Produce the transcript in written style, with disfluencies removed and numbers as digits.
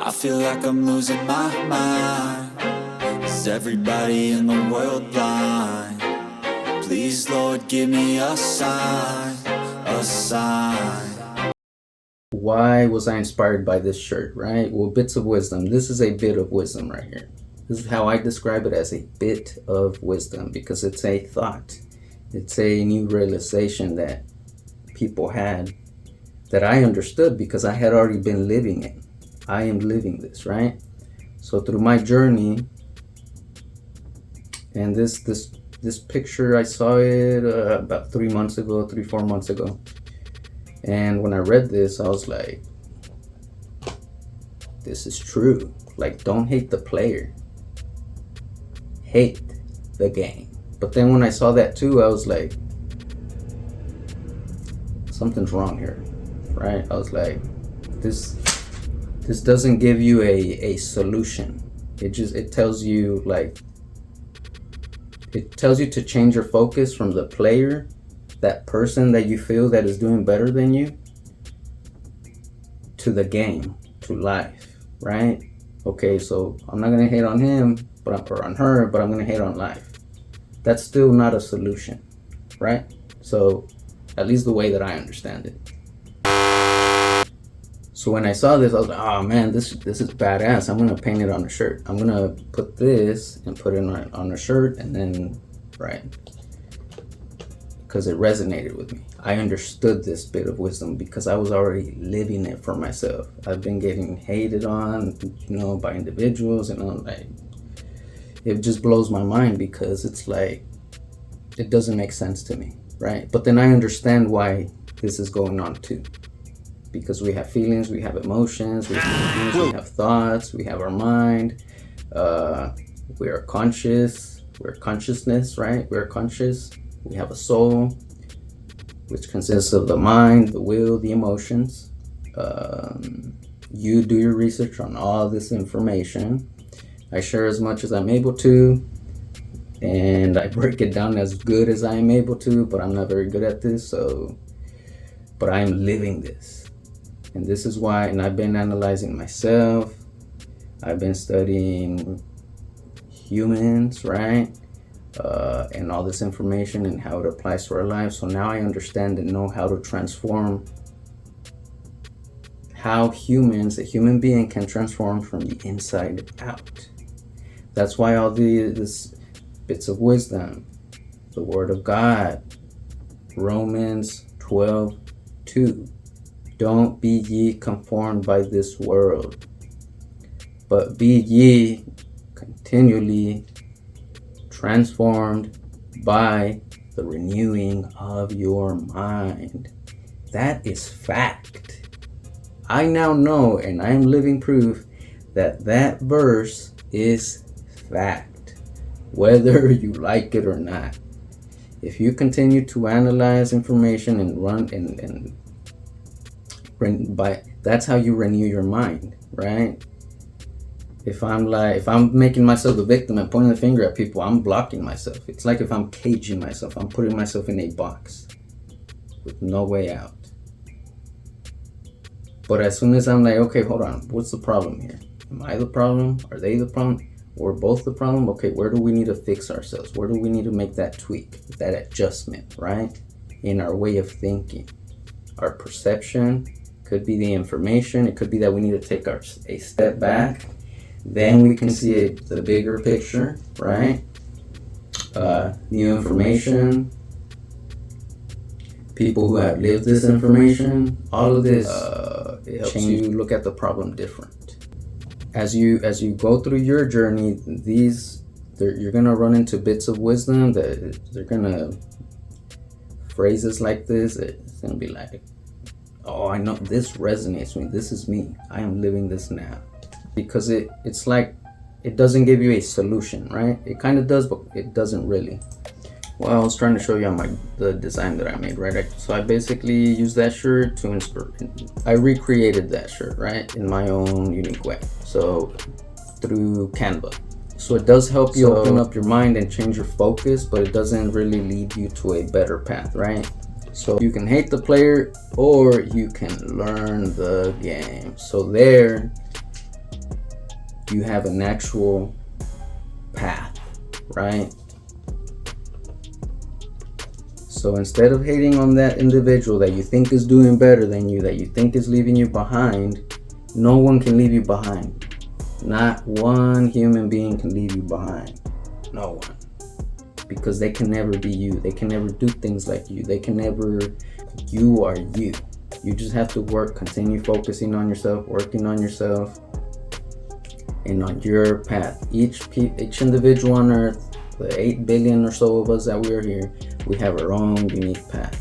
I feel like I'm losing my mind. Is everybody in the world blind? Please, Lord, give me a sign, a sign. Why was I inspired by this shirt, right? Well, bits of wisdom. This is a bit of wisdom right here. This is how I describe it, as a bit of wisdom, because it's a thought. It's a new realization that people had, that I understood because I had already been living it. I am living this, right? So through my journey, and this picture, I saw it about 3 months ago, 4 months ago. And when I read this, I was like, this is true. Like, don't hate the player, hate the game. But then when I saw that too, I was like, something's wrong here, right? I was like, this doesn't give you a solution. It tells you, like, it tells you to change your focus from the player, that person that you feel that is doing better than you, to the game, to life, right? Okay, so I'm not gonna hate on him, or on her, but I'm gonna hate on life. That's still not a solution, right? So, at least the way that I understand it. So when I saw this, I was like, oh man, this is badass. I'm gonna paint it on a shirt. I'm gonna put this and put it on a shirt, and then, right, because it resonated with me. I understood this bit of wisdom because I was already living it for myself. I've been getting hated on, by individuals, like, it just blows my mind because it's like, it doesn't make sense to me, right? But then I understand why this is going on too. Because we have feelings, we have emotions, we have thoughts, we have our mind, we are conscious, we're consciousness, right? We're conscious, we have a soul, which consists of the mind, the will, the emotions. You do your research on all this information. I share as much as I'm able to, and I break it down as good as I am able to, but I'm not very good at this, but I am living this. And this is why, and I've been analyzing myself. I've been studying humans, right? And all this information and how it applies to our lives. So now I understand and know how to transform, how a human being can transform from the inside out. That's why all these bits of wisdom, the Word of God, Romans 12:2. Don't be ye conformed by this world, but be ye continually transformed by the renewing of your mind. That is fact. I now know, and I am living proof, that verse is fact, whether you like it or not. If you continue to analyze information and that's how you renew your mind, right? If I'm making myself the victim and pointing the finger at people, I'm blocking myself. It's like if I'm caging myself, I'm putting myself in a box with no way out. But as soon as I'm like, okay, hold on, what's the problem here? Am I the problem? Are they the problem? We're both the problem? Okay, where do we need to fix ourselves? Where do we need to make that tweak, that adjustment, right? In our way of thinking, our perception. Could be the information. It could be that we need to take a step back. Then we can see the bigger picture, right? New information. People who have lived this information. All of this it helps you look at the problem different. As you go through your journey, you're gonna run into bits of wisdom that they're gonna phrases like this. It's gonna be like, oh, I know this resonates with me. This is me. I am living this now. Because it's like, it doesn't give you a solution, right? It kind of does, but it doesn't really. Well, I was trying to show you the design that I made, right? So I basically used that shirt to inspire. I recreated that shirt, right? In my own unique way. So through Canva. So it does help you open up your mind and change your focus, but it doesn't really lead you to a better path, right? So you can hate the player or you can learn the game. So there, you have an actual path, right? So instead of hating on that individual that you think is doing better than you, that you think is leaving you behind, no one can leave you behind. Not one human being can leave you behind. No one. Because they can never be you. They can never do things like you. They can never, you are you. You just have to work, continue focusing on yourself, working on yourself, and on your path. Each individual on earth, the 8 billion or so of us that we are here, we have our own unique path.